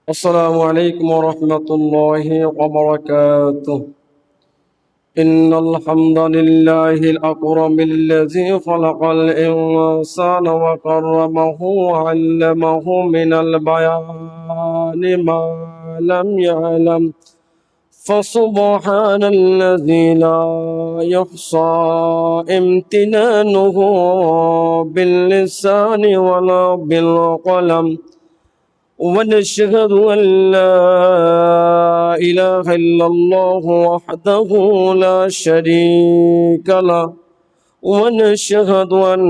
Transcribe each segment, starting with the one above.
السلام عليكم ورحمة الله وبركاته. إن الحمد لله الأكرم الذي خلق الإنسان وكرمه وعلمه من البيان ما لم يعلم، فسبحان الذي لا يحصى امتنانه باللسان ولا بالقلم، ونشهد أن لا إله إلا الله وحده لا شريك له، ونشهد أن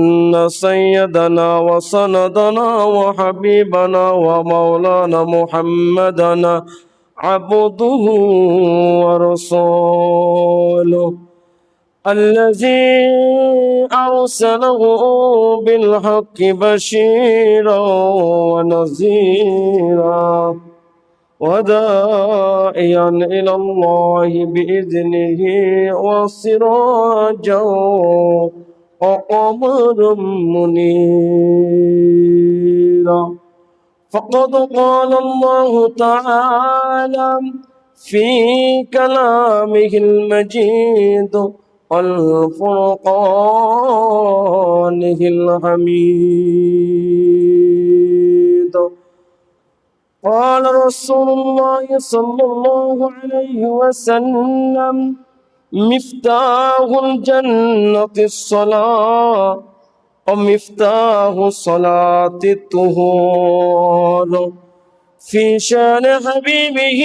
سيدنا وسندنا وحبيبنا ومولانا محمدا عبده ورسوله الذي أرسله بالحق بشيرا ونذيرا وداعيا إلى الله بإذنه وسراجا وقمرا منيرا. فقد قال الله تعالى في كلامه المجيد والفرقانه الحميد. قال رسول الله صلى الله عليه وسلم: مفتاح الجنة الصلاة، ومفتاح الصلاة الطهور. في شان حبيبه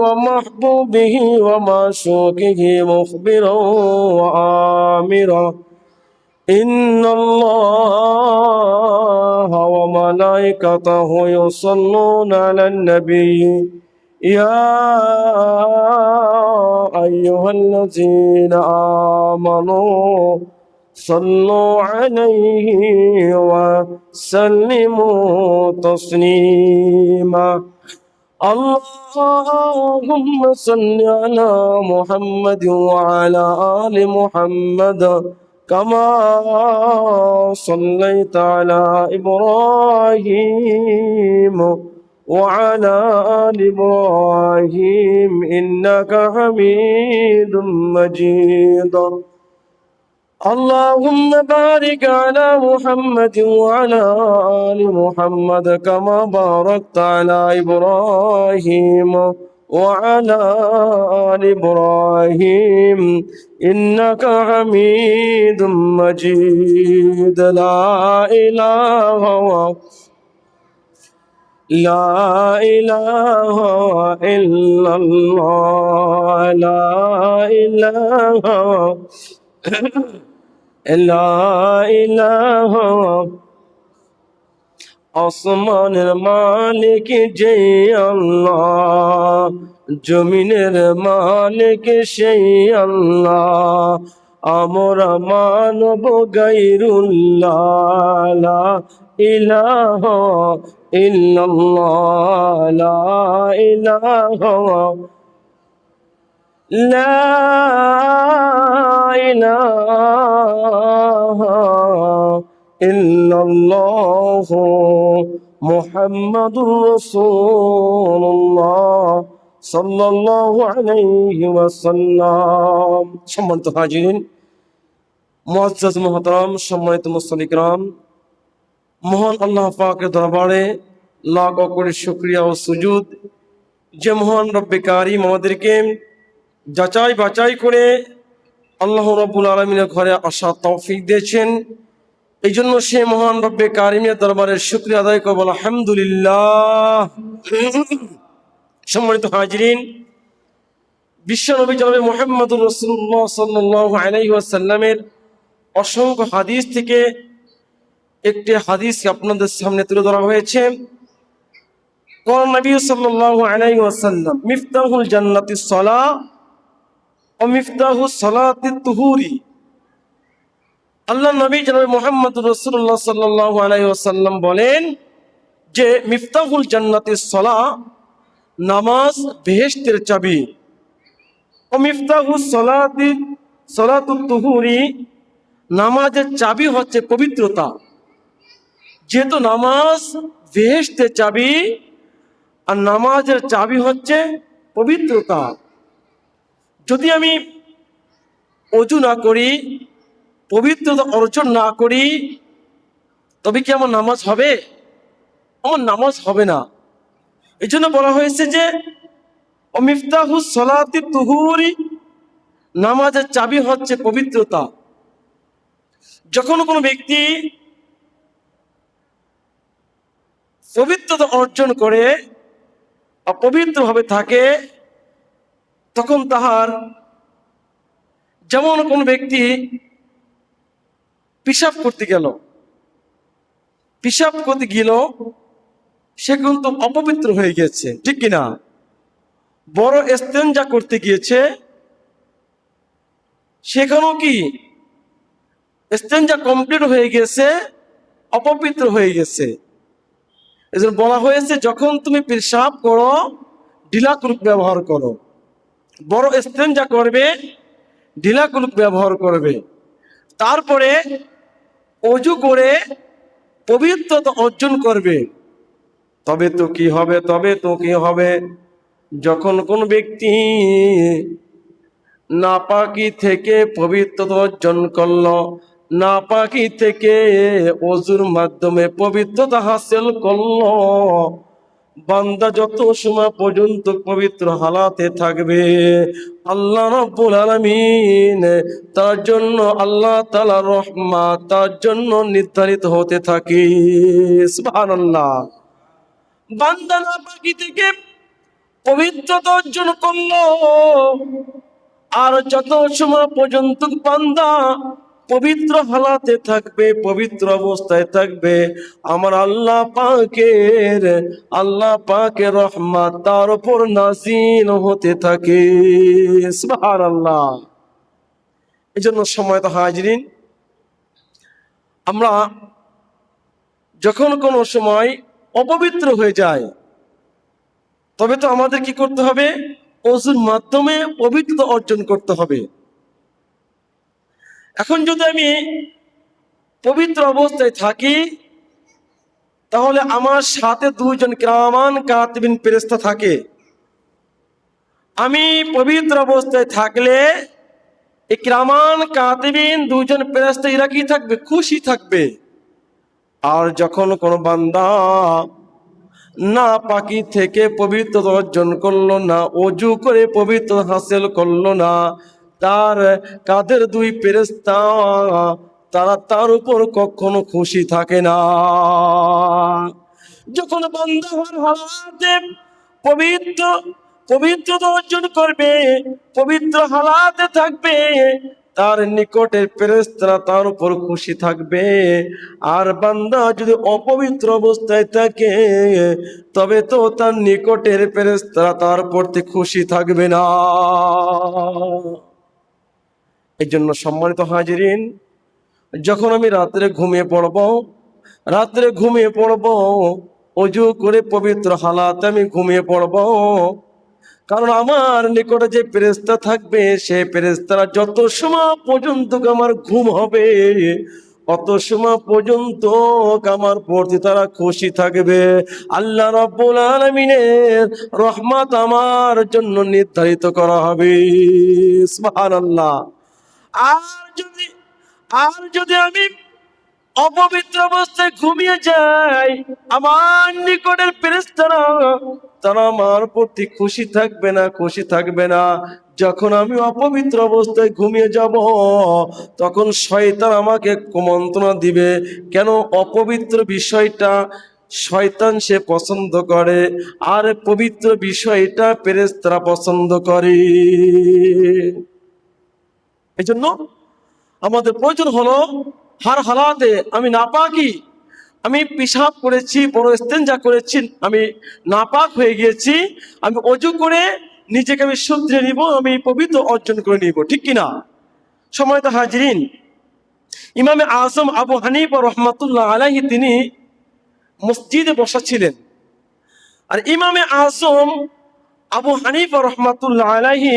ومحبوبه ومعشوقه مخبرا وآمرا: إن الله وملائكته يصلون على النبي يا أيها الذين آمنوا صلوا عليه وسلموا تسليما. اللهم صل على محمد وعلى آل محمد كما صليت على إبراهيم وعلى آل إبراهيم إنك حميد مجيد. اللهم بارك على محمد وعلى آل محمد كما باركت على إبراهيم وعلى آل إبراهيم إنك حميد مجيد. لا إله إلا الله، لا إله لا إله। আসমানের মালিক যেই আল্লাহ, জমিনের মালিক সেই আল্লাহ, আমরা মানব গায়রুল্লাহ। লা ইলাহা ইল্লাল্লাহ, লা ইলাহা لا إله إلا الله محمد رسول الله صلى الله عليه وسلم। সম্মানিত হাজিরিন, মুআজ্জাজ মুহতারাম, সম্মানিত মুসল্লি কিরাম, মহান আল্লাহ পাকের দরবারে লাখ কোটি শুকরিয়া ও সুজুদ যে মহান রব্বে কারীম আমাদেরকে যাচাই বাছাই করে আল্লাহ রাব্বুল আলামিনের ঘরে আসা তৌফিক দিয়েছেন। এই জন্য সে মহান রব্বে কারিমের দরবারে শুকরিয়া আদায় করব আলহামদুলিল্লাহ। সম্মানিত হাজিরিন, বিশ্বনবী জনাবে মুহাম্মদুর রাসূলুল্লাহ সাল্লাল্লাহু আলাইহি ওয়াসাল্লামের অসংখ্য হাদিস থেকে একটি হাদিসকে আপনাদের সামনে তুলে ধরা হয়েছে। قال النبي صلى الله عليه وسلم: مفتاح الجنة الصلاة ومفتاح الصلاة الطهور। আল্লাহ নবী জনাবে মুহাম্মদুর রাসূলুল্লাহ সাল্লাল্লাহু আলাইহি ওয়াসাল্লাম বলেন যে মিফতাহুল জান্নাতিস সালাহ, নামাজ বেহেশতের চাবি। ও মিফতাহুস সালাতুত তুহুরি, নামাজের চাবি হচ্ছে পবিত্রতা। যেহেতু নামাজ বেহেশতের চাবি আর নামাজের চাবি হচ্ছে পবিত্রতা। যদি আমি অজু না করি, পবিত্রতা অর্জন না করি, তবে কি আমার নামাজ হবে? আমার নামাজ হবে না। এই জন্য বলা হয়েছে যে মিফতাহুস সলাতি তুহুরি, নামাজের চাবি হচ্ছে পবিত্রতা। যখন কোনো ব্যক্তি পবিত্রতা অর্জন করে, অপবিত্রভাবে থাকে, তখন তাহার, যেমন কোন ব্যক্তি পিশাব করতে গেল, সে কিন্তু অপবিত্র হয়ে গেছে, ঠিক কিনা? বড় ইস্তেঞ্জা করতে গিয়েছে, সেখানেও কি ইস্তেঞ্জা কমপ্লিট হয়ে গেছে, অপবিত্র হয়ে গেছে। এজন্য বলা হয়েছে যখন তুমি পেশাব করো ঢিলা কুলুক ব্যবহার করো, বড় ইস্তেঞ্জা করবে ঢিলা কুলুক ব্যবহার করবে, তারপরে অজু করে পবিত্রতা অর্জন করবে। তবে তো কি হবে, যখন কোন ব্যক্তি নাপাকি থেকে পবিত্রতা অর্জন করলো, নাপাকি থেকে অজুর মাধ্যমে পবিত্রতা হাসিল করলো, বান্দা যত সময় পর্যন্ত পবিত্র হালাতে থাকবে, আল্লাহ রাব্বুল আলামিন তার জন্য, আল্লাহ তাআলার রহমত তার জন্য নির্ধারিত হতে থাকে। সুবহানাল্লাহ। বান্দা নাপাকি থেকে পবিত্রতা অর্জন করলো, আর যত সময় পর্যন্ত বান্দা পবিত্র হালাতে থাকবে, পবিত্র অবস্থায় থাকবে, আমার আল্লাহ পাকের রহমত তার উপর নাযিল হতে থাকে। সুবহানাল্লাহ। এই জন্য সময় তো হাজিরিন, আমরা যখন কোনো সময় অপবিত্র হয়ে যায়, তবে তো আমাদের কি করতে হবে? ওযুর মাধ্যমে পবিত্রতা অর্জন করতে হবে। এখন যদি আমি পবিত্র অবস্থায় থাকি, তাহলে আমার সাথে দুইজন কিরামান কাতিবিন ফেরেশতা থাকে। আমি পবিত্র অবস্থায় থাকলে এই কিরামান কাতিবিন দুইজন ফেরেশতা এরা কি থাকবে? খুশি থাকবে। আর যখন কোনো বান্দা নাপাকি থেকে পবিত্রতা অর্জন করলো না, অজু করে পবিত্র হাসিল করলো না, তার কাঁধের দুই ফেরেশতা তারা তার উপর কখনো খুশি থাকে না। যখন বান্দা হালাতে পবিত্রতা অর্জন করবে, পবিত্র হালাতে থাকবে, তার নিকটের ফেরেশতারা তার উপর খুশি থাকবে। আর বান্দা যদি অপবিত্র অবস্থায় থাকে, তবে তো তার নিকটের ফেরেশতারা তার প্রতি খুশি থাকবে না। এই জন্য সম্মানিত হাজিরিন, যখন আমি রাত্রে ঘুমিয়ে পড়ব, অজু করে পবিত্র হালাতে আমি ঘুমিয়ে পড়ব, কারণ আমার নিকটে যে ফেরেশতা থাকবে, সে ফেরেশতারা যত সময় পর্যন্ত আমার ঘুম হবে, অত সময় পর্যন্ত আমার প্রতি তারা খুশি থাকবে। আল্লাহ রাব্বুল আলামিনের রহমত আমার জন্য নির্ধারিত করা হবে। সুবহানাল্লাহ। আর যদি আমি অপবিত্র অবস্থায় ঘুমিয়ে যাই, আমার নিকটের ফেরেশতারা তারা আমার প্রতি খুশি থাকবে না। যখন আমি অপবিত্র অবস্থায় ঘুমিয়ে যাব, তখন শয়তান আমাকে কুমন্ত্রণা দিবে। কেন? অপবিত্র বিষয়টা শয়তান সে পছন্দ করে, আর পবিত্র বিষয়টা ফেরেশতারা পছন্দ করে। এই জন্য আমাদের প্রয়োজন হলো হার হালাতে আমি নাপাকি, আমি পেশাব করেছি, বড় ইস্তেঞ্জা করেছি, আমি নাপাক হয়ে গিয়েছি, আমি অজু করে নিজেকে আমি শুধরে নিব, আমি পবিত্র অর্জন করে নিব, ঠিক কিনা? সম্মানিত হাজিরিন, ইমামে আজম আবু হানিফা রহমাতুল্লাহ আলাইহি তিনি মসজিদে বসা ছিলেন। আর ইমামে আজম আবু হানিফা রহমাতুল্লাহ আলাইহি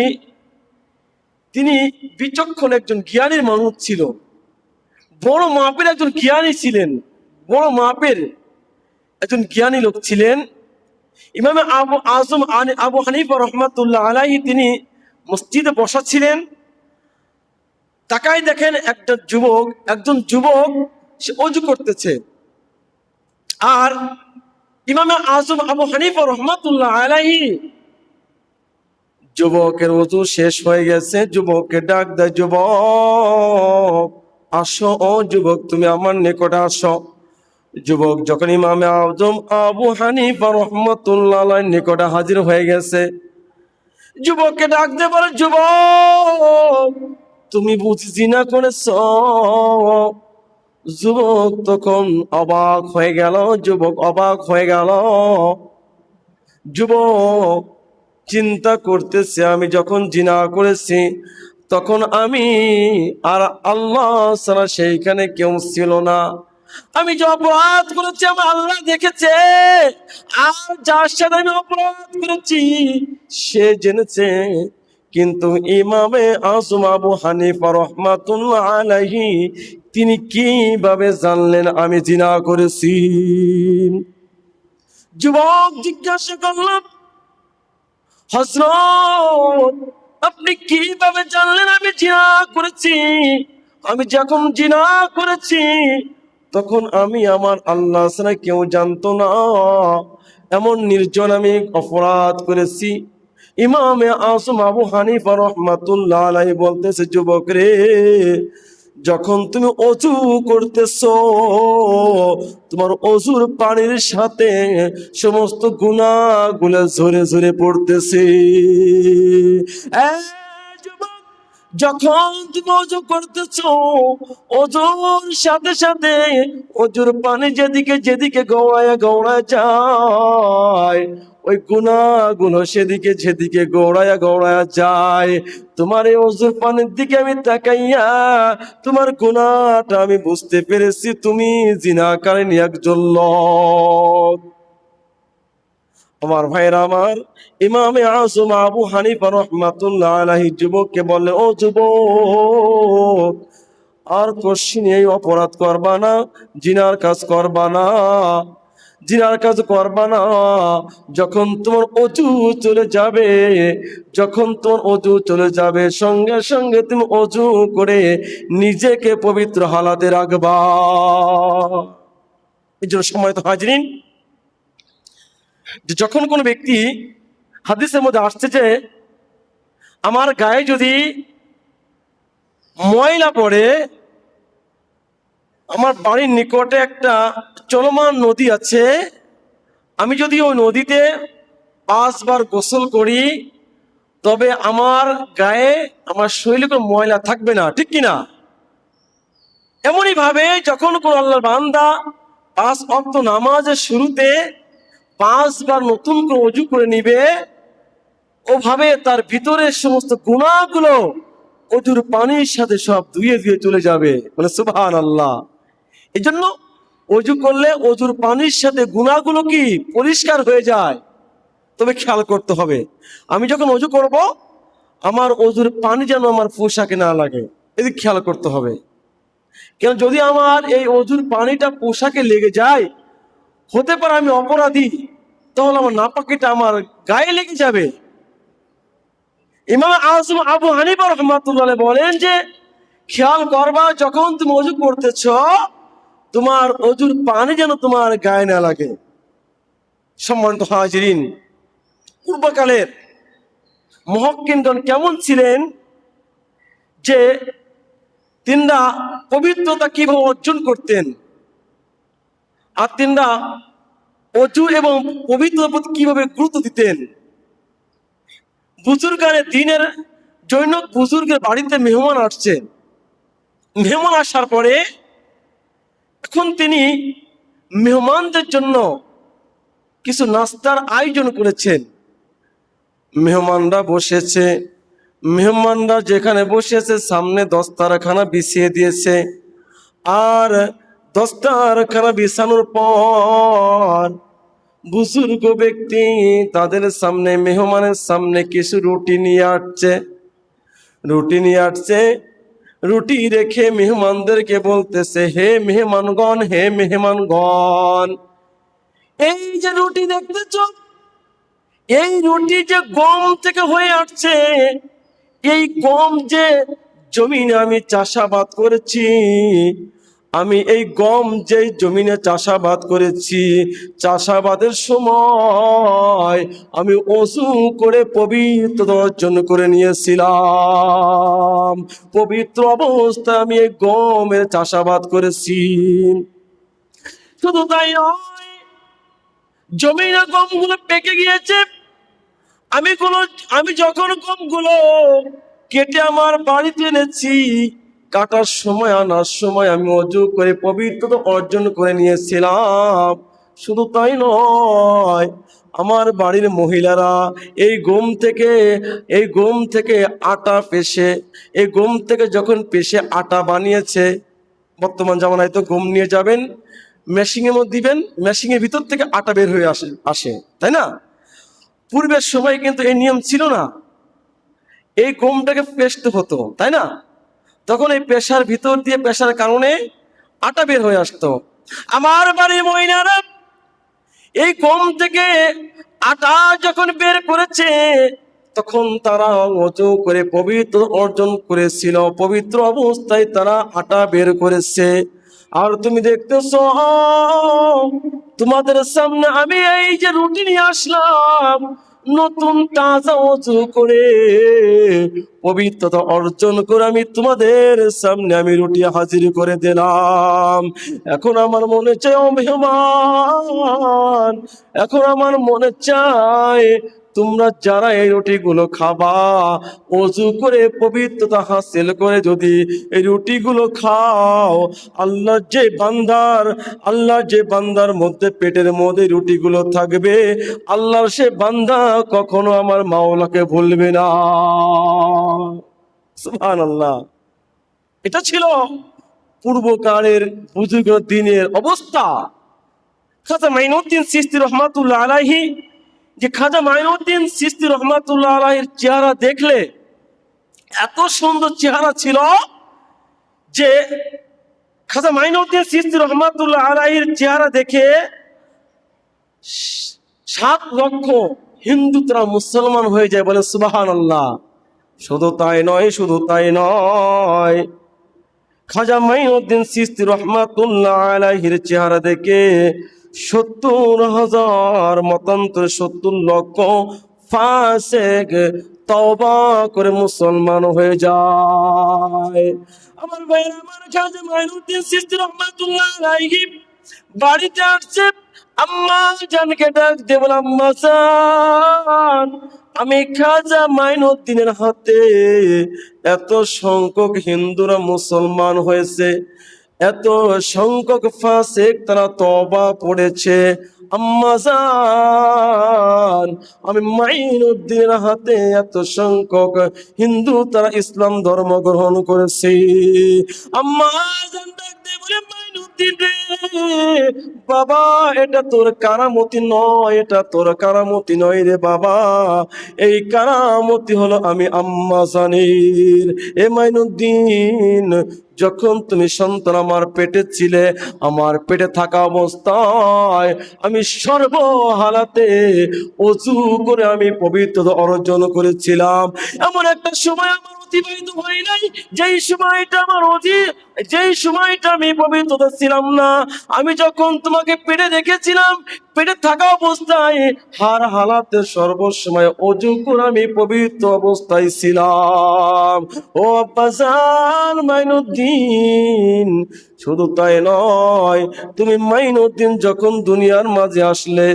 তিনি বিচক্ষণ একজন জ্ঞানীর মানুষ ছিল, বড় মাপের একজন জ্ঞানী ছিলেন, বড় মাপের একজন জ্ঞানী লোক ছিলেন। ইমাম আবু আজম আবু হানিফা রহমাতুল্লাহ আলাইহি তিনি মসজিদে বসা ছিলেন। তাকাই দেখেন একজন যুবক সে অজু করতেছে। আর ইমাম আজম আবু হানিফা রহমাতুল্লাহ আলাইহি যুবকের ওযু শেষ হয়ে গেছে, যুবককে ডাক দেয়, যুবক আসো, ও যুবক তুমি আমার নিকটে আসো। যুবক যখন ইমামে আজম আবু হানিফা রহমাতুল্লাহ আলাইহির নিকটে হাজির হয়ে গেছে, যুবককে ডাক দিয়ে বলে, যুবক তুমি বুঝি জিনা করেছো? যুবক তখন অবাক হয়ে গেল, যুবক চিন্তা করতেছে, আমি যখন জিনা করেছি তখন আমি আর আল্লাহ ছাড়া সেইখানে কেউ ছিল না। আমি যে অপরাধ করেছি আমার আল্লাহ দেখেছে, আর যার সাথে আমি অপরাধ করেছি সে জেনেছে। কিন্তু ইমামে আজম আবু হানিফা রহমাতুল্লাহ আলাইহি তিনি কিভাবে জানলেন আমি জিনা করেছি? যুবক জিজ্ঞাসা করলাম, হযরত আপনি কিভাবে জানলেন আমি জিনা করেছি? আমি যখন জিনা করেছি তখন আমি আমার আল্লাহ ছাড়া কেউ জানতো না, এমন নির্জন আমি অপরাধ করেছি। ইমামে আজম আবু হানিফা রহমাতুল্লাহ আলাইহি বলতেছে, যুবক রে, যখন তুমি অজু করতেছো তোমার অজুর পানির সাথে সমস্ত গুনাহগুলো ঝরে ঝরে পড়তেছে। যুবক, যখন তুমি অজু করতেছো অজুর সাথে সাথে অজুর পানি যেদিকে যেদিকে গড়ায় গড়ায় যায়, ওই গুনাহগুলো সেদিকে যেদিকে গড়ায়া গড়ায়া যায়। তোমার এই অজুর পানির দিকে আমি তাকাইয়া তোমার গুনাহটা আমি বুঝতে পেরেছি, তুমি জিনাকারিনী একজন লোক। আমার ভাইরা আমার, ইমামে আজম আবু হানিফা রহমাতুল্লাহ আলাইহি যুবককে বললেন, ও যুবক, আর কোশ্চিন এই অপরাধ করবা না, জিনার কাজ করবা না, জিনার কাজ করবা না। যখন তোমার অজু চলে যাবে, সঙ্গে সঙ্গে তুমি অজু করে নিজেকে পবিত্র হালাতে রাখবা। এই জন্য সময় তো হাজিরিন, যে যখন কোনো ব্যক্তি, হাদিসের মধ্যে আসছে যে আমার গায়ে যদি ময়লা পড়ে, আমার বাড়ির নিকটে একটা চলমান নদী আছে, আমি যদি ওই নদীতে 5 বার গোসল করি তবে আমার গায়ে আমার শরীরে কোনো ময়লা থাকবে না, ঠিক কিনা? এমনই ভাবে যখন কোন আল্লাহর বান্দা 5 ওয়াক্ত নামাজের শুরুতে 5 বার নতুন করে ওযু করে নিবে, ওভাবে তার ভিতরের সমস্ত গুনাহগুলো অজুর পানির সাথে সব ধুয়ে ধুয়ে চলে যাবে। বলে সুবহানাল্লাহ। এই জন্য অজু করলে অজুর পানির সাথে গুনাহগুলো কি পরিষ্কার হয়ে যায়। তবে খেয়াল করতে হবে, আমি যখন অজু করব আমার অজুর পানি যেন আমার পোশাকে না লাগে, এদিকে খেয়াল করতে হবে। কেন, যদি আমার এই অজুর পানিটা পোশাকে লেগে যায়, হতে পারে আমি অপরাধী, তাহলে আমার নাপাকিটা আমার গায়ে লেগে যাবে। ইমাম আজম আবু হানিফা রাহমাতুল্লাহ আলাইহি বলেন যে খেয়াল করবা যখন তুমি অজু করতেছ তোমার অজুর পানি যেন তোমার গায়ে না লাগে। সম্মানিত হাজিরিন, পূর্বকালের মুহাক্কিকগণ কেমন ছিলেন যে তিনরা পবিত্রতা কিভাবে অর্জন করতেন, আর তিনরা অজু এবং পবিত্রতার প্রতি কিভাবে গুরুত্ব দিতেন। বুজুর্গানে দিনের জৈনক বুজুর্গের বাড়িতে মেহমান আসছেন, মেহমান আসার পরে এখন তিনি মেহমানদের জন্য কিছু নাস্তার আয়োজন করেছেন। মেহমানরা বসেছে, মেহমানরা যেখানে বসেছে সামনে দস্তারখানা বিছিয়ে দিয়েছে, আর দস্তারখানা বিছানোর পর বুজুর্গ ব্যক্তি তাদের সামনে, মেহমানের সামনে কিছু রুটি নিয়ে আসছে। রুটি রেখে মেহমানদেরকে বলতেছে, হে মেহমানগণ, এই যে রুটি দেখতেছ, এই রুটি যে গম থেকে হয়ে আসছে, এই গম যে জমিনে আমি চাষাবাদ করেছি, আমি এই গম যে জমিনে চাষাবাদ করেছি, চাষাবাদের সময় আমি ওযু করে পবিত্রতা অর্জন করে নিয়েছিলাম। পবিত্র অবস্থায় আমি এই গমের চাষাবাদ করেছি। শুধু তাই নয়, জমিনে গমগুলো পেকে গিয়েছে। আমি যখন গমগুলো কেটে আমার বাড়িতে এনেছি, কাটার সময় আনার সময় আমি ওযু করে পবিত্রতা অর্জন করে নিয়েছিলাম। শুধু তাই নয়, আমার বাড়ির মহিলারা এই গম থেকে আটা পেষে, এই গম থেকে যখন পেষে আটা বানিয়েছে, বর্তমান জামানায় তো গম নিয়ে যাবেন, মেশিনের মধ্যে দিবেন, মেশিনের ভিতর থেকে আটা বের হয়ে আসে, তাই না? পূর্বের সময় কিন্তু এই নিয়ম ছিল না। এই গমটাকে পেষতে হতো, তাই না? তখন এই পেশার ভিতর দিয়ে পেশার কারণে আটা বের হয়ে আসতো। আমার বাড়ির মহিলারা এই গম থেকে আটা যখন বের করেছে, তখন তারা ওযু করে পবিত্র অর্জন করেছিল, পবিত্র অবস্থায় তারা আটা বের করেছে। আর তুমি দেখতেছ, তোমাদের সামনে আমি এই যে রুটি নিয়ে আসলাম, নতুন তাজা ওযু করে পবিত্রতা অর্জন করে আমি তোমাদের সামনে আমি রুটি হাজির করে দিলাম। এখন আমার মনে চায়, ও মেহমান, এখন আমার মনে চায় তোমরা যারা এই রুটিগুলো খাবা, ওযু করে পবিত্রতা হাসিল করে যদি এই রুটিগুলো খাও, আল্লাহর যে বান্দার মধ্যে পেটের মধ্যে রুটিগুলো থাকবে, আল্লাহর সে বান্দা কখনো আমার মাওলাকে ভুলবে না। সুবহানাল্লাহ। এটা ছিল পূর্বকালের বুজুর্গ দিনের অবস্থা। খাজা মাইনুদ্দিন চিশতি রহমাতুল্লাহ আলাইহি, যে খাজা মাইনুদ্দিন চিশতি রহমাতুল্লাহ আলাইহির চেহারা দেখলে, এত সুন্দর চেহারা ছিল যে খাজা মাইনুদ্দিন চিশতি রহমাতুল্লাহ আলাইহির চেহারা দেখে 7 লক্ষ হিন্দু তারা মুসলমান হয়ে যায়, বলে সুবহানাল্লাহ। শুধু তাই নয়, খাজা মাইনুদ্দিন চিশতি রহমাতুল্লাহ আলাইহির চেহারা দেখে 70,000 মতান্তরে 70 লক্ষ ফাসিক তওবা করে মুসলমান হয়ে যায়। আমার ভাইয়ের, আমার খাজা মাইনুদ্দিন চিশতি রহমাতুল্লাহ আলাইহি বাড়িতে আসছে, আম্মা জানকে ডাক দিয়ে বলে, আম্মা জান, আমি খাজা মাইনুদ্দিনের হাতে এত সংখ্যক হিন্দুরা মুসলমান হয়েছে, এত সংখ্যক ফাসিক তারা তওবা পড়েছে। আম্মা জান, আমি মাইনুদ্দিনের হাতে এত সংখ্যক হিন্দু তারা ইসলাম ধর্ম গ্রহণ করেছে। আম্মা জান ডাক দিয়ে বলে, মাইনুদ্দিন রে বাবা, এটা তোর কারামতি নয়, এটা তোর কারামতি নয় রে বাবা, এই কারামতি হলো আমি আম্মা জানের। এ মাইনুদ্দিন, যখন তুমি সন্তান আমার পেটে ছিলে, আমার পেটে থাকা অবস্থায় আমি সর্বহালাতে ওযু করে আমি পবিত্রতা অর্জন করেছিলাম। এমন একটা সময় আমার অতিবাহিত হয় নাই যেই সময়টা আমি পবিত্রতা ছিলাম না। আমি যখন তোমাকে পেটে রেখেছিলাম, পেটে থাকা অবস্থায় হার হালাতে সর্বসময় ওযু করে আমি পবিত্র অবস্থায় ছিলাম। ও আব্বাজান মাইনুদ্দিন, শুধু তাই নয়, তুমি মাইনুদ্দিন যখন দুনিয়ার মাঝে আসলে,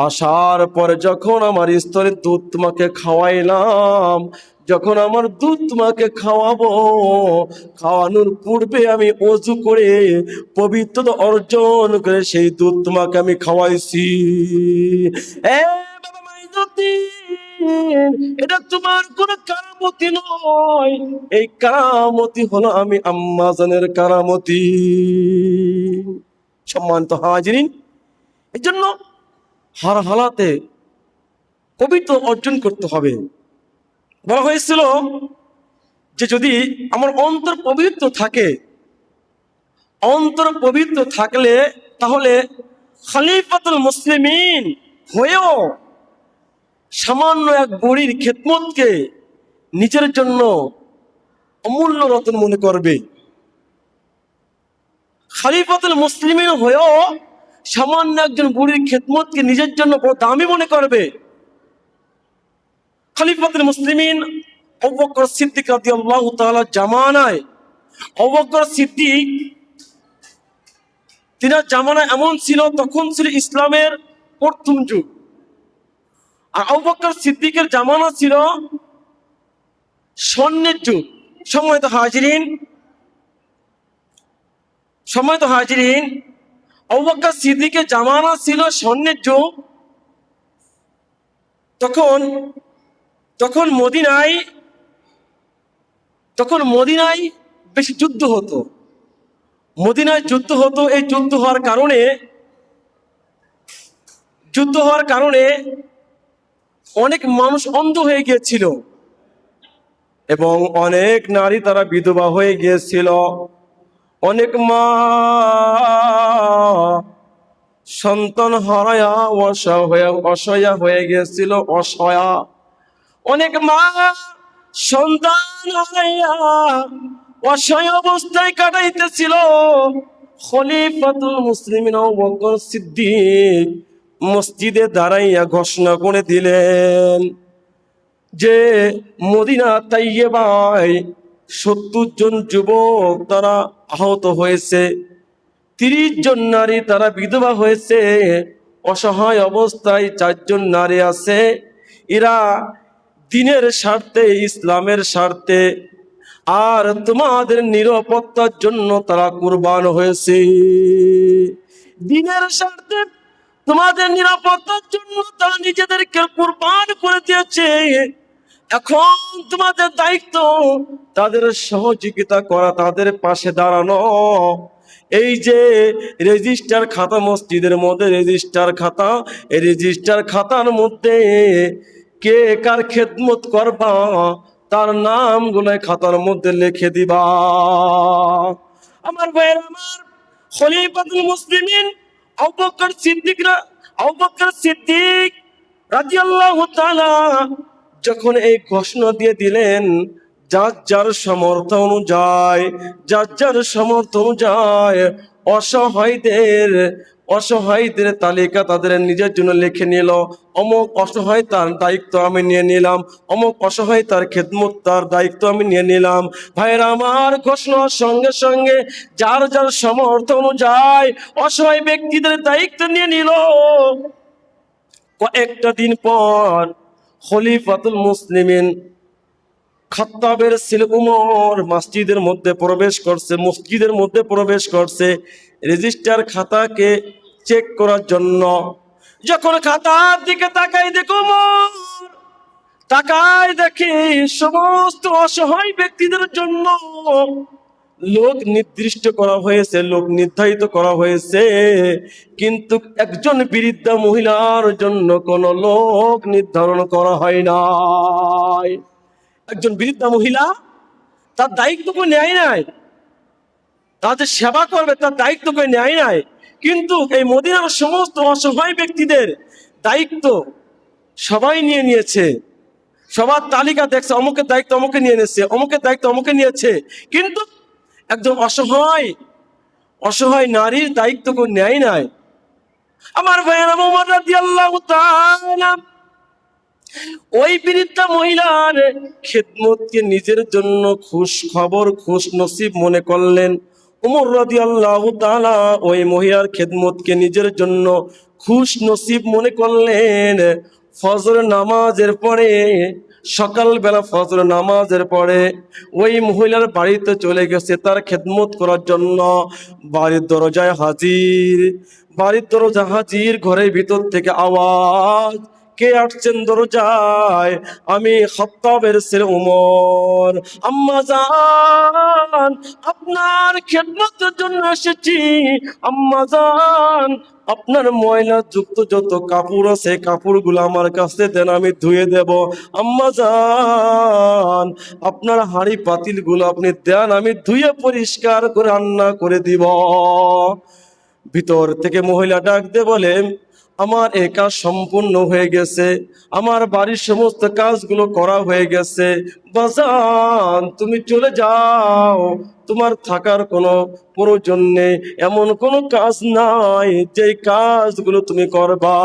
আসার পরে যখন আমার স্তরের দুধ তোমাকে খাওয়াইলাম, যখন আমার দুধ তোমাকে খাওয়াবো, খাওয়ানোর পূর্বে আমি ওযু করে পবিত্রতা অর্জন করে সেই দুধ তোমাকে আমি খাওয়াইছি। এ বাবা মাইনুদ্দিন, এটা তোমার কোনো কারামতি নয়, এই কারামতি হলো আমি আম্মা জানের কারামতি। সম্মানিত হাজিরিন, এই জন্য হার হালাতে পবিত্র অর্জন করতে হবে। বলা হয়েছিল যে যদি আমার অন্তর পবিত্র থাকে, অন্তর পবিত্র থাকলে তাহলে খলিফাতুল মুসলিমিন হয়েও সামান্য এক বুড়ির খেদমতকে নিজের জন্য অমূল্য রতন মনে করবে। খলিফাতুল মুসলিমিন হয়েও সামান্য একজন বুড়ির খেদমতকে নিজের জন্য বড় দামি মনে করবে। খলিফাতুল মুসলিমিন আবু বকর সিদ্দিক রাদিয়াল্লাহু তাআলা জামানায়, আবু বকর সিদ্দিক তিনার জামানা এমন ছিল, তখন ছিল ইসলামের প্রথম যুগ। আর আবু বকর সিদ্দিকের জামানা ছিল স্বর্ণের যুগ। সম্মানিত হাজিরিন, আবু বকর সিদ্দিকের জামানা ছিল স্বর্ণের যুগ। তখন মদিনায় বেশি যুদ্ধ হতো। এই যুদ্ধ হওয়ার কারণে অনেক মানুষ অন্ধ হয়ে গিয়েছিল এবং অনেক নারী তারা বিধবা হয়ে গিয়েছিল। অনেক মা সন্তান হারায়া অসহায় হয়ে গিয়েছিল। অনেক মা সন্তান হারায়া অসহায় অবস্থায় কাটাইতেছিল। খলিফাতুল মুসলিমিন আবু বকর সিদ্দিক মসজিদে দাঁড়াইয়া ঘোষণা করে দিলেন যে মদিনা তাইয়্যিবায় 70 জন যুবক তারা আহত হয়েছে, 30 জন নারী তারা বিধবা হয়েছে, অসহায় অবস্থায় 4 জন নারী আছে। এরা দ্বীনের স্বার্থে, ইসলামের স্বার্থে আর তোমাদের নিরাপত্তার জন্য তারা কুরবান হয়েছে। দ্বীনের স্বার্থে, তোমাদের নিরাপত্তার জন্য তারা নিজেদেরকে কুরবান করে দিয়েছে। এখন তোমাদের দায়িত্ব তাদের সহযোগিতা করা, তাদের পাশে দাঁড়ানো। এই যে রেজিস্টার খাতা, মসজিদের মধ্যে রেজিস্টার খাতা, এই রেজিস্টার খাতার মধ্যে কে কার খেদমত করবা তার নামগুলো খাতার মধ্যে লিখে দিবা। আমার ভাইয়ের, আমার খলিফাতুল মুসলিমিন আবু বকর সিদ্দিক রাদিয়াল্লাহু তাআলা যখন এই ঘোষণা দিয়ে দিলেন, যার যার সামর্থ্য অনুযায়ী অসহায়দের তালিকা তাদের নিজের জন্য লিখে নিল। অমুক অসহায় তার দায়িত্ব আমি নিয়ে নিলাম, অমুক অসহায় তার খেদমত তার দায়িত্ব আমি নিয়ে নিলাম। ভাইরা আমার, ঘোষণার সঙ্গে সঙ্গে যার যার সামর্থ্য অনুযায়ী অসহায় ব্যক্তিদের দায়িত্ব নিয়ে নিল। কয়েকটা দিন পর খলিফাতুল মুসলিমিন খাত্তাবের ছেলে উমর মসজিদের মধ্যে প্রবেশ করছে রেজিস্টার খাতাকে চেক করার জন্য। যখন খাতার দিকে তাকায় দেখে সমস্ত অসহায় ব্যক্তিদের জন্য লোক নির্দিষ্ট করা হয়েছে, লোক নির্ধারিত করা হয়েছে, কিন্তু একজন বৃদ্ধা মহিলার জন্য কোনো লোক নির্ধারণ করা হয় নাই। একজন বৃদ্ধা মহিলা, তার দায়িত্ব কেউ নেয় নাই, তাদের সেবা করবে তার দায়িত্ব কেউ নেয় নাই। কিন্তু এই মদিনার সমস্ত অসহায় ব্যক্তিদের দায়িত্ব সবাই নিয়ে নিয়েছে। সবার তালিকা দেখছে, অমুকের দায়িত্ব অমুকে নিয়ে নিয়েছে, অমুকের দায়িত্ব অমুকে নিয়েছে, কিন্তু একজন অসহায় নারীর দায়িত্ব কেউ নেয় নাই। আমার ভাইয়েরা, ওমর রাদিয়াল্লাহু তাআলা ওই বৃদ্ধা মহিলার খেদমতকে নিজের জন্য খুশ নসিব মনে করলেন। ওমর রাদিয়াল্লাহু তাআলা ওই মহিলার খেদমতকে নিজের জন্য খুশ নসিব মনে করলেন। সকালবেলা ফজর নামাজের পরে ওই মহিলার বাড়িতে চলে গেছে তার খেদমত করার জন্য। বাড়ির দরজা হাজির, ঘরের ভিতর থেকে আওয়াজ, কে আসছেন দরজায়? আমি খাত্তাবের ছেলে উমর। আম্মা জান, আপনার খেদমতের জন্য এসেছি। আম্মা জান, আপনার ময়লা যুক্ত যত কাপড় আছে কাপড়গুলো আমার কাছে দেন, আমি ধুয়ে দেব। আম্মা জান, আপনার হাঁড়ি পাতিলগুলো আপনি দেন, আমি ধুয়ে পরিষ্কার করে রান্না করে দিব। ভিতর থেকে মহিলা ডাক দিয়ে বলে, আমার এই কাজ সম্পূর্ণ হয়ে গেছে, আমার বাড়ির সমস্ত কাজগুলো করা হয়ে গেছে, বাজান তুমি চলে যাও, তোমার থাকার কোনো প্রয়োজন নেই, এমন কোনো কাজ নাই যে কাজগুলো তুমি করবা।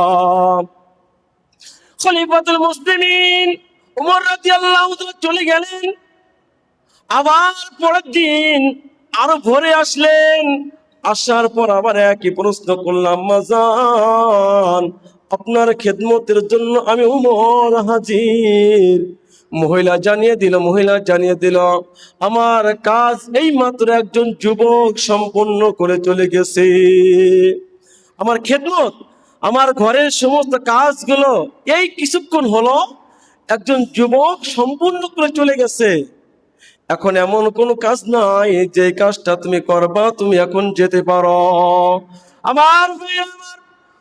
খলিফাতুল মুসলিমিন ওমর রাদিয়াল্লাহু তাআলা চলে গেলেন। আবার পরের দিন আরো ভোরে আসলেন, আসার পর আবার একই প্রশ্ন করলাম, আম্মাজান আপনার খেদমতের জন্য আমি উমর হাজির। মহিলা জানিয়ে দিল আমার কাজ এই মাত্র একজন যুবক সম্পন্ন করে চলে গেছে। আমার খেদমত, আমার ঘরের সমস্ত কাজগুলো এই কিছুক্ষণ হলো একজন যুবক সম্পূর্ণ করে চলে গেছে। এখন এমন কোনো কাজ নাই যে কাজটা তুমি করবা, তুমি এখন যেতে পারো। আমার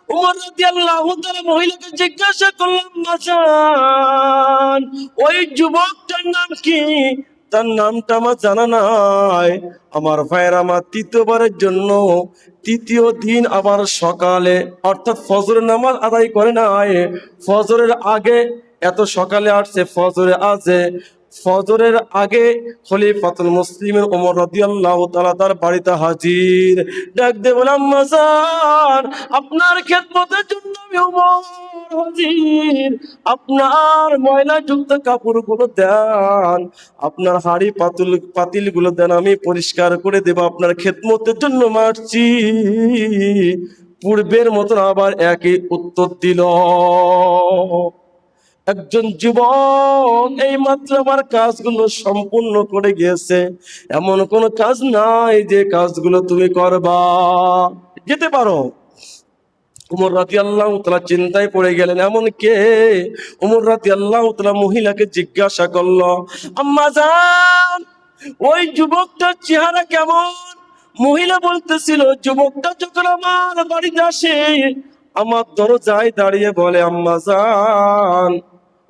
উমর রাদিয়াল্লাহু তাআলা মহিলাকে জিজ্ঞাসা করলাম, বাজান ওই যুবকটার নাম কি? তার নামটা আমার জানা নাই। আমার ভাইয়ের, আমার তৃতীয়বারের জন্য তৃতীয় দিন আবার সকালে, অর্থাৎ ফজরের নামাজ আদায় করে নাই, ফজরের আগে, এত সকালে আসছে ফজরের আগে খলিফাতুল মুসলিমের ওমর রাদিয়াল্লাহু তাআলা তার বাড়িতে হাজির। ডাক দিয়ে বললাম, মাজার আপনার খেদমতের জন্য আমি ওমর হাজির। আপনার ময়লাযুক্ত কাপড়গুলো দেন, আপনার হাড়ি পাতিলগুলো দেন, আমি পরিষ্কার করে দেব, আপনার খেদমতের জন্য মারছি। পূর্বের মতন আবার একই উত্তর দিল। একজন যুবক এই মাত্র আমার কাজগুলো সম্পূর্ণ করে গিয়েছে, এমন কোন কাজ নাই যে কাজগুলো তুমি করবা, যেতে পারো। উমর রাদিয়াল্লাহু তাআলা চিন্তায় পড়ে গেলেন, এমন কে? উমর রাদিয়াল্লাহু তাআলা মহিলাকে জিজ্ঞাসা করলো, আম্মা জান ওই যুবকটার চেহারা কেমন? মহিলা বলতেছিল, যুবকটা যখন আমার বাড়িতে আসে আমার দরজায় দাঁড়িয়ে বলে, আম্মা জান,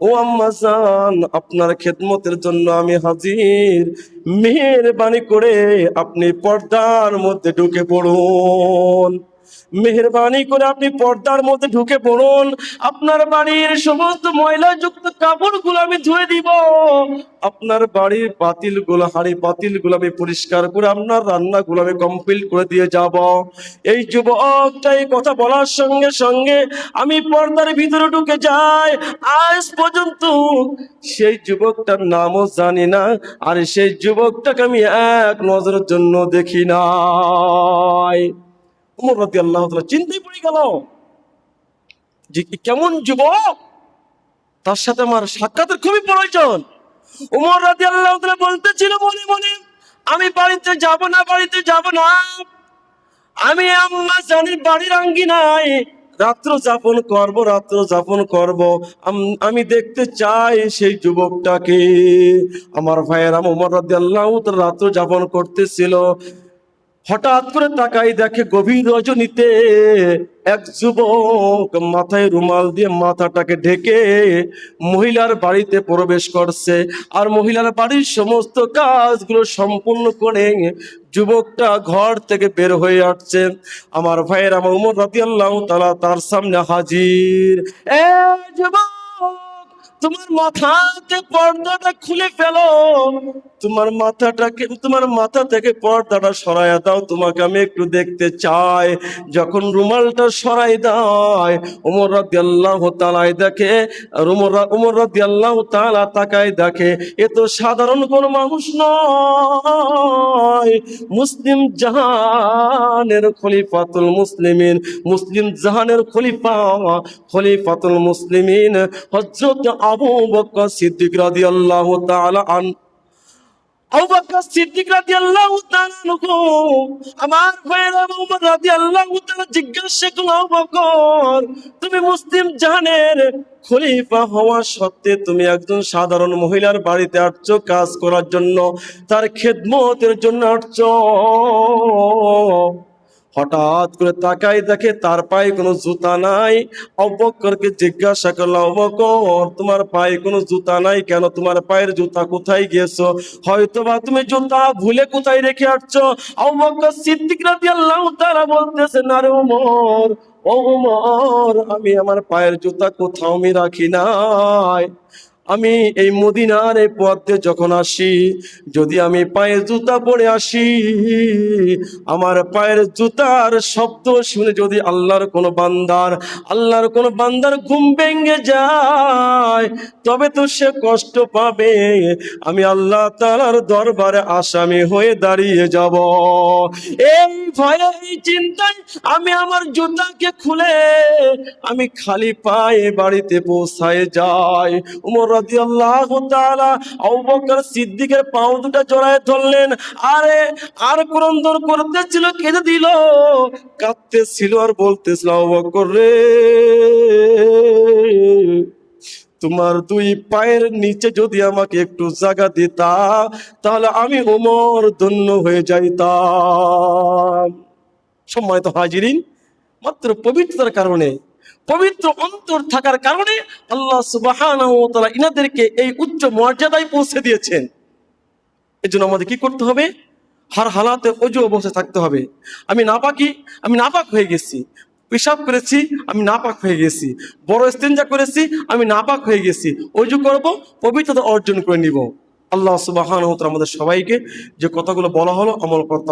ও আম্মা জান আপনার খেদমতের জন্য আমি হাজির, মেহেরবানি করে আপনি পর্দার মধ্যে ঢুকে পড়ুন, মেহেরবানি করে আপনি পর্দার মধ্যে ঢুকে পড়ুন, আপনার বাড়ির সমস্ত ময়লাযুক্ত কাপড়গুলো আমি ধুয়ে দিব, আপনার বাড়ির পাতিলগুলো, হাঁড়ি পাতিলগুলো আমি পরিষ্কার করে আপনার রান্নাগুলো আমি কমপ্লিট করে দিয়ে যাব। এই যুবকটা এই কথা বলার সঙ্গে সঙ্গে আমি পর্দার ভিতরে ঢুকে যাই। আজ পর্যন্ত সেই যুবকটার নামও জানি না, আর সেই যুবকটাকে আমি এক নজরের জন্য দেখি নাই। উমর রাদিয়াল্লাহু তাআলা চিন্তায় পড়ে গেল যে কেমন যুবক, তার সাথে আমার সাক্ষাতের খুবই প্রয়োজন। উমর রাদিয়াল্লাহু তাআলা বলতেছিল মনে মনে, আমি বাড়িতে যাব না, আমি আম্মা জানের বাড়ির আঙ্গিনায় রাত্র যাপন করব। আমি দেখতে চাই সেই যুবকটাকে। আমার ভাইয়েরা, উমর রাদিয়াল্লাহু তাআলা রাত্র যাপন করতেছিল, হঠাৎ করে তাকাই দেখে গভীর রজনীতে এক যুবক মাথায় রুমাল দিয়ে মাথাটাকে ঢেকে মহিলার বাড়িতে প্রবেশ করছে, আর মহিলার বাড়ির সমস্ত কাজগুলো সম্পূর্ণ করে যুবকটা ঘর থেকে বের হয়ে আসছে। আমার ভাইয়ের, আমার উমর রাদিয়াল্লাহু তাআলা তার সামনে হাজির। এ যুবক, তোমার মাথাতে পর্দাটা খুলে ফেলো, তোমার মাথা থেকে পর্দাটা সরাইয়া দাও, তোমাকে আমি একটু দেখতে চাই। যখন রুমালটা সরাই দেয়, ওমর রাদিয়াল্লাহু তাআলা দেখে, ওমর রাদিয়াল্লাহু তাআলা তাকায় দেখে এ তো সাধারণ কোন মানুষ নয়, মুসলিম জাহানের খলিফাতুল মুসলিমিন, মুসলিম জাহানের খলিফাতুল মুসলিমিন হযরত আবু বকর সিদ্দিক রাদিয়াল্লাহু তাআলা আবু বকর সিদ্দিক রাদিয়াল্লাহু তাআলা আনহু। আমার ভাইয়েরা, ওমর রাদিয়াল্লাহু তাআলা জিজ্ঞাসা করল, আবু বকর তুমি মুসলিম জাহানের খলিফা হওয়া সত্ত্বে তুমি একজন সাধারণ মহিলার বাড়িতে আসছো কাজ করার জন্য, তার খেদমতের জন্য আসছো। হঠাৎ করে তাকাই দেখে তার পায়ে কোনো জুতা নাই। আবু বকরকে জিজ্ঞাসা করলো, আবু বকর তোমার পায়ে কোনো জুতা নাই কেন? তোমার পায়ের জুতা কোথায় গিয়েছো? হয়তোবা তুমি জুতা ভুলে কোথায় রেখে আসছো। আবু বকর সিদ্দিক রাদিয়াল্লাহু তাআলা বলতেছে, না রে ওমর, ও ওমর, আমি আমার পায়ের জুতা কোথাও আমি রাখি নাই। আমি এই মদিনার এই পথ দিয়ে যখন আসি, যদি আমি পায়ের জুতা পরে আসি, আমার পায়ের জুতার শব্দ শুনে যদি আল্লাহর কোনো বান্দার ঘুম ভেঙে যায়, তবে তো সে কষ্ট পাবে। আমি আল্লাহ তাআলার দরবারে আসামি হয়ে দাঁড়িয়ে যাব। এই ভয়ে, এই চিন্তায় আমি আমার জুতাকে খুলে আমি খালি পায়ে বাড়িতে পৌঁছায় যাই। উমর রাদিয়াল্লাহু তাআলা আবু বকর সিদ্দিকের পাও দুটো জড়ায় ধরলেন। আর ক্রন্দন করতেছিল, কেঁদে দিল, কাঁদতেছিল আর বলতেছিল, আবু বকর রে, তোমার দুই পায়ের নিচে যদি আমাকে একটু জায়গা দিতা, তাহলে আমি ওমর ধন্য হয়ে যাইতাম। সম্মানিত হাজিরিন, মাত্র পবিত্রতার কারণে, পবিত্র অন্তর থাকার কারণে আল্লাহ সুবহানাহু ওয়া তাআলা ইনাদেরকে এই উচ্চ মর্যাদায় পৌঁছে দিয়েছেন। এই জন্য আমাদের কি করতে হবে? হার হালাতে অজু অবস্থায় থাকতে হবে। আমি নাপাক হয়ে গেছি, পেশাব করেছি, আমি নাপাক হয়ে গেছি, বড় ইস্তেঞ্জা করেছি, আমি নাপাক হয়ে গেছি, অজু করব, পবিত্রতা অর্জন করে নিব। আল্লাহ সুবহানাহু ওয়া তাআলা আমাদের সবাইকে যে কথাগুলো বলা হলো আমল করতে